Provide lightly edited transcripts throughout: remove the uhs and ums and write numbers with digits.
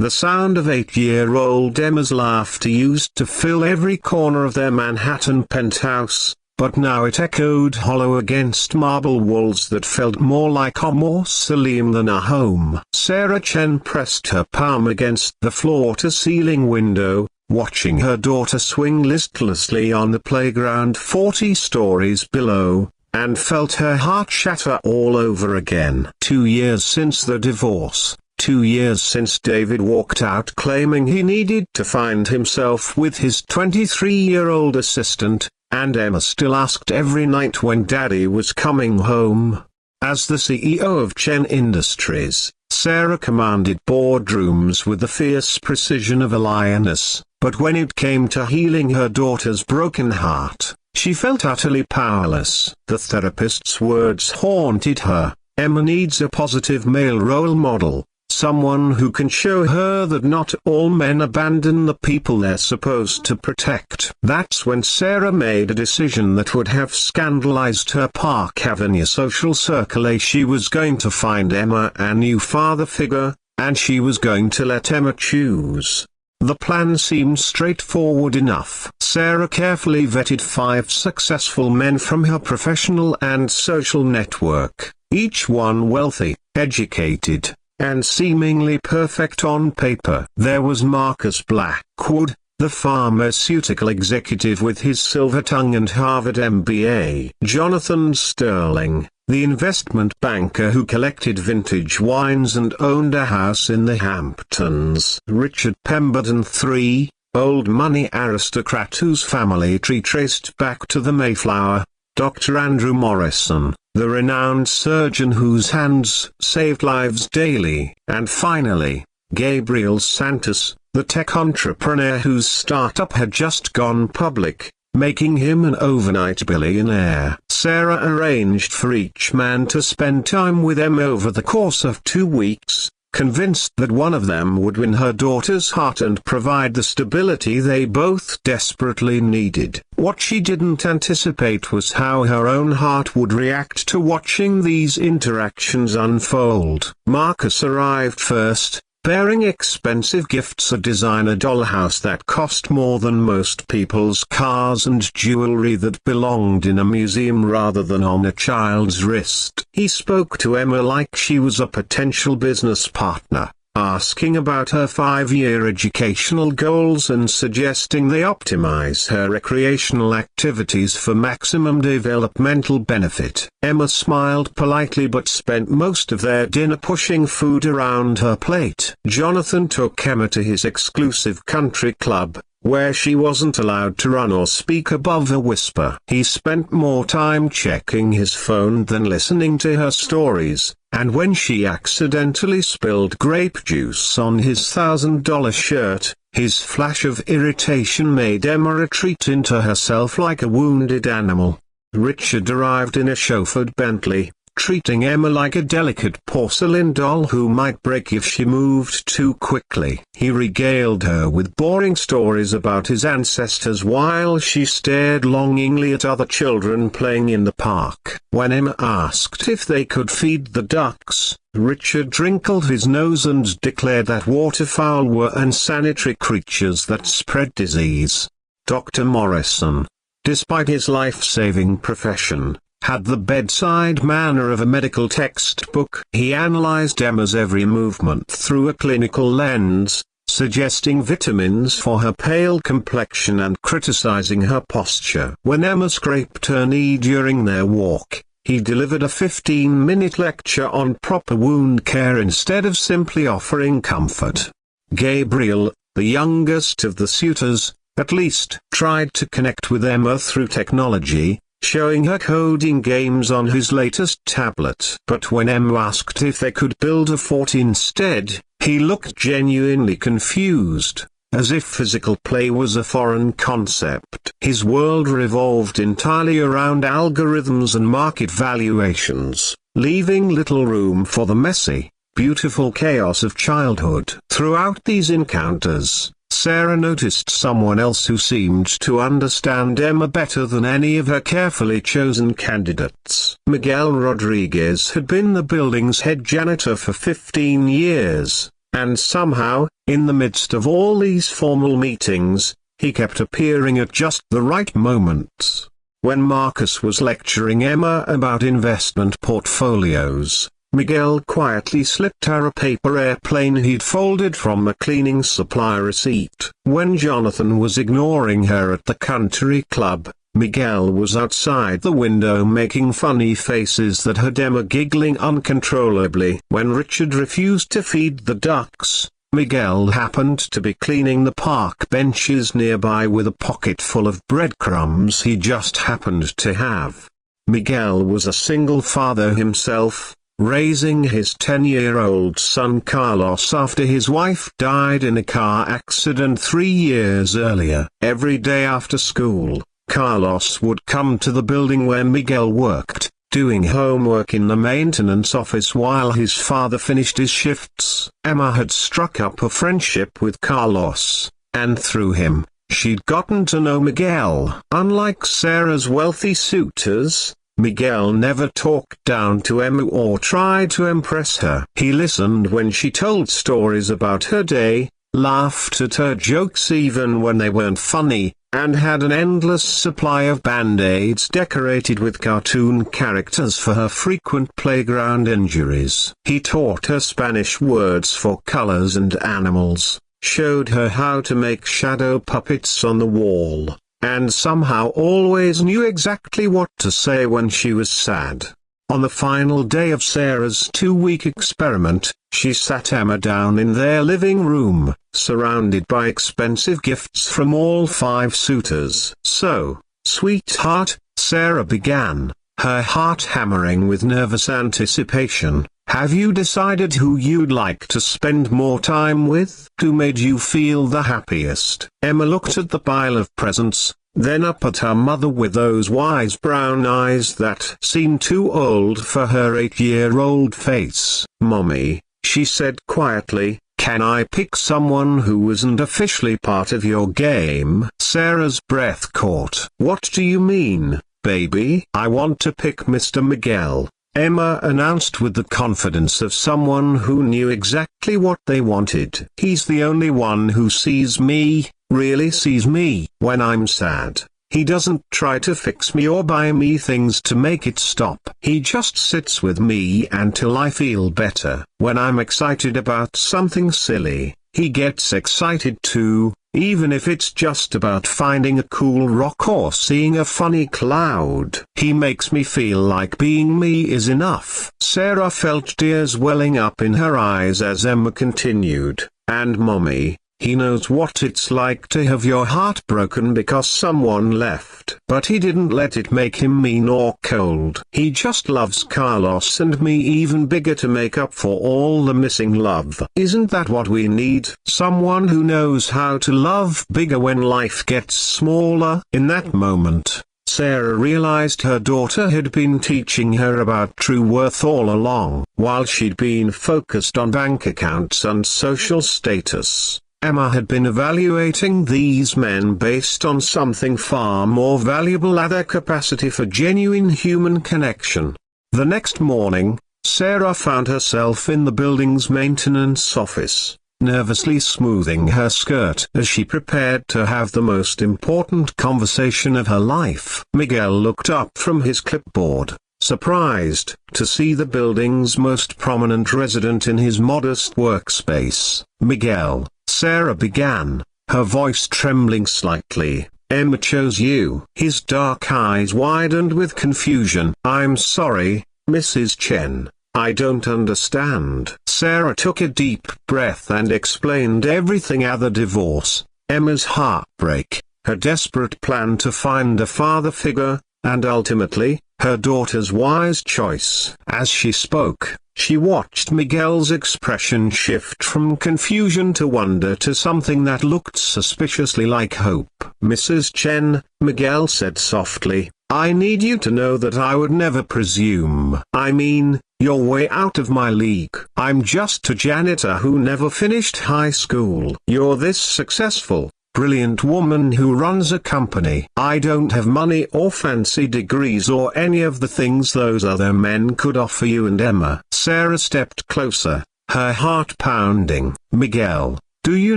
The sound of 8-year-old Emma's laughter used to fill every corner of their Manhattan penthouse, but now it echoed hollow against marble walls that felt more like a mausoleum than a home. Sarah Chen pressed her palm against the floor-to-ceiling window, watching her daughter swing listlessly on the playground 40 stories below, and felt her heart shatter all over again. 2 years since the divorce. 2 years since David walked out claiming he needed to find himself with his 23-year-old assistant, and Emma still asked every night when Daddy was coming home. As the CEO of Chen Industries, Sarah commanded boardrooms with the fierce precision of a lioness, but when it came to healing her daughter's broken heart, she felt utterly powerless. The therapist's words haunted her. Emma needs a positive male role model. Someone who can show her that not all men abandon the people they're supposed to protect. That's when Sarah made a decision that would have scandalized her Park Avenue social circle. She was going to find Emma a new father figure, and she was going to let Emma choose. The plan seemed straightforward enough. Sarah carefully vetted 5 successful men from her professional and social network, each one wealthy, educated, and seemingly perfect on paper. There was Marcus Blackwood, the pharmaceutical executive with his silver tongue and Harvard MBA. Jonathan Sterling, the investment banker who collected vintage wines and owned a house in the Hamptons. Richard Pemberton III, old money aristocrat whose family tree traced back to the Mayflower. Dr. Andrew Morrison, the renowned surgeon whose hands saved lives daily. And finally, Gabriel Santos, the tech entrepreneur whose startup had just gone public, making him an overnight billionaire. Sarah arranged for each man to spend time with Emma over the course of 2 weeks, convinced that one of them would win her daughter's heart and provide the stability they both desperately needed. What she didn't anticipate was how her own heart would react to watching these interactions unfold. Marcus arrived first, bearing expensive gifts, a designer dollhouse that cost more than most people's cars and jewelry that belonged in a museum rather than on a child's wrist. He spoke to Emma like she was a potential business partner, asking about her 5-year educational goals and suggesting they optimize her recreational activities for maximum developmental benefit. Emma smiled politely but spent most of their dinner pushing food around her plate. Jonathan took Emma to his exclusive country club, where she wasn't allowed to run or speak above a whisper. He spent more time checking his phone than listening to her stories, and when she accidentally spilled grape juice on his $1,000 shirt, his flash of irritation made Emma retreat into herself like a wounded animal. Richard arrived in a chauffeured Bentley, treating Emma like a delicate porcelain doll who might break if she moved too quickly. He regaled her with boring stories about his ancestors while she stared longingly at other children playing in the park. When Emma asked if they could feed the ducks, Richard wrinkled his nose and declared that waterfowl were unsanitary creatures that spread disease. Dr. Morrison, despite his life-saving profession, had the bedside manner of a medical textbook. He analyzed Emma's every movement through a clinical lens, suggesting vitamins for her pale complexion and criticizing her posture. When Emma scraped her knee during their walk, he delivered a 15-minute lecture on proper wound care instead of simply offering comfort. Gabriel, the youngest of the suitors, at least tried to connect with Emma through technology, showing her coding games on his latest tablet. But when Emma asked if they could build a fort instead, he looked genuinely confused, as if physical play was a foreign concept. His world revolved entirely around algorithms and market valuations, leaving little room for the messy, beautiful chaos of childhood. Throughout these encounters, Sarah noticed someone else who seemed to understand Emma better than any of her carefully chosen candidates. Miguel Rodriguez had been the building's head janitor for 15 years, And somehow, in the midst of all these formal meetings, he kept appearing at just the right moments. When Marcus was lecturing Emma about investment portfolios, Miguel quietly slipped her a paper airplane he'd folded from a cleaning supply receipt. When Jonathan was ignoring her at the country club, Miguel was outside the window making funny faces that had Emma giggling uncontrollably. When Richard refused to feed the ducks, Miguel happened to be cleaning the park benches nearby with a pocket full of breadcrumbs he just happened to have. Miguel was a single father himself, raising his 10-year-old son Carlos after his wife died in a car accident 3 years earlier. Every day after school, Carlos would come to the building where Miguel worked, doing homework in the maintenance office while his father finished his shifts. Emma had struck up a friendship with Carlos, and through him, she'd gotten to know Miguel. Unlike Sarah's wealthy suitors, Miguel never talked down to Emma or tried to impress her. He listened when she told stories about her day, laughed at her jokes even when they weren't funny, and had an endless supply of band-aids decorated with cartoon characters for her frequent playground injuries. He taught her Spanish words for colors and animals, showed her how to make shadow puppets on the wall, and somehow always knew exactly what to say when she was sad. On the final day of Sarah's 2-week experiment, she sat Emma down in their living room, surrounded by expensive gifts from all 5 suitors. "So, sweetheart," Sarah began, her heart hammering with nervous anticipation, "have you decided who you'd like to spend more time with? Who made you feel the happiest?" Emma looked at the pile of presents, then up at her mother with those wise brown eyes that seemed too old for her 8-year-old face. "Mommy," she said quietly, "can I pick someone who isn't officially part of your game?" Sarah's breath caught. "What do you mean, baby?" "I want to pick Mr. Miguel," Emma announced with the confidence of someone who knew exactly what they wanted. "He's the only one who sees me, really sees me, when I'm sad. He doesn't try to fix me or buy me things to make it stop. He just sits with me until I feel better. When I'm excited about something silly, he gets excited too, even if it's just about finding a cool rock or seeing a funny cloud. He makes me feel like being me is enough." Sarah felt tears welling up in her eyes as Emma continued, "And Mommy, he knows what it's like to have your heart broken because someone left. But he didn't let it make him mean or cold. He just loves Carlos and me even bigger to make up for all the missing love. Isn't that what we need? Someone who knows how to love bigger when life gets smaller." In that moment, Sarah realized her daughter had been teaching her about true worth all along. While she'd been focused on bank accounts and social status, Emma had been evaluating these men based on something far more valuable: their capacity for genuine human connection. The next morning, Sarah found herself in the building's maintenance office, nervously smoothing her skirt as she prepared to have the most important conversation of her life. Miguel looked up from his clipboard, surprised to see the building's most prominent resident in his modest workspace. "Miguel," Sarah began, her voice trembling slightly, "Emma chose you." His dark eyes widened with confusion. "I'm sorry, Mrs. Chen, I don't understand." Sarah took a deep breath and explained everything: the divorce, Emma's heartbreak, her desperate plan to find a father figure, and ultimately, her daughter's wise choice. As she spoke, she watched Miguel's expression shift from confusion to wonder to something that looked suspiciously like hope. "Mrs. Chen," Miguel said softly, "I need you to know that I would never presume. I mean, you're way out of my league. I'm just a janitor who never finished high school. You're this successful, brilliant woman who runs a company. I don't have money or fancy degrees or any of the things those other men could offer you." And Emma. Sarah stepped closer, her heart pounding. "Miguel, do you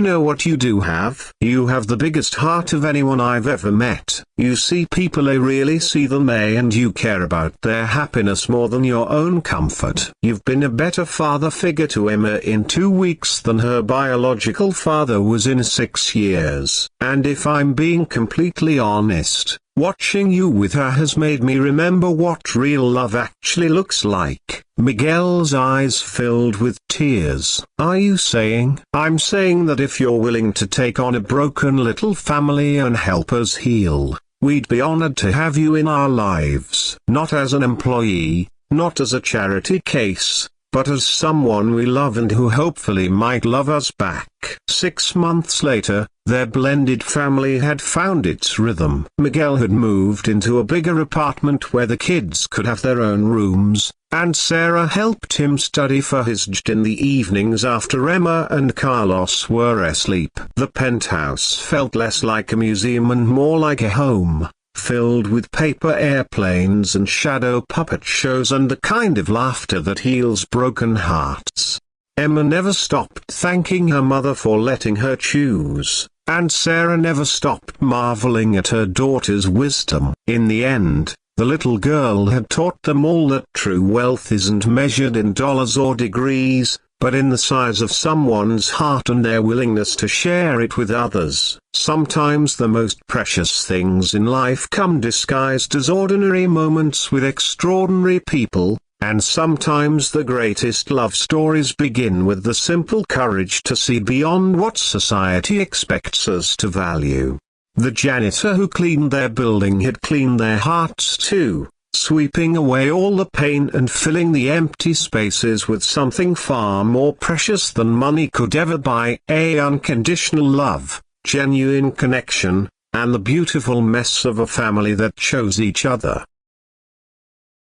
know what you do have? You have the biggest heart of anyone I've ever met. You see people, really see them, and you care about their happiness more than your own comfort. You've been a better father figure to Emma in 2 weeks than her biological father was in 6 years. And if I'm being completely honest, watching you with her has made me remember what real love actually looks like." Miguel's eyes filled with tears. "Are you saying?" "I'm saying that if you're willing to take on a broken little family and help us heal, we'd be honored to have you in our lives. Not as an employee, not as a charity case, but as someone we love and who hopefully might love us back." 6 months later, their blended family had found its rhythm. Miguel had moved into a bigger apartment where the kids could have their own rooms, and Sarah helped him study for his JD in the evenings after Emma and Carlos were asleep. The penthouse felt less like a museum and more like a home, filled with paper airplanes and shadow puppet shows and the kind of laughter that heals broken hearts. Emma never stopped thanking her mother for letting her choose, and Sarah never stopped marveling at her daughter's wisdom. In the end, the little girl had taught them all that true wealth isn't measured in dollars or degrees, but in the size of someone's heart and their willingness to share it with others. Sometimes the most precious things in life come disguised as ordinary moments with extraordinary people, and sometimes the greatest love stories begin with the simple courage to see beyond what society expects us to value. The janitor who cleaned their building had cleaned their hearts too, sweeping away all the pain and filling the empty spaces with something far more precious than money could ever buy: unconditional love, genuine connection, and the beautiful mess of a family that chose each other.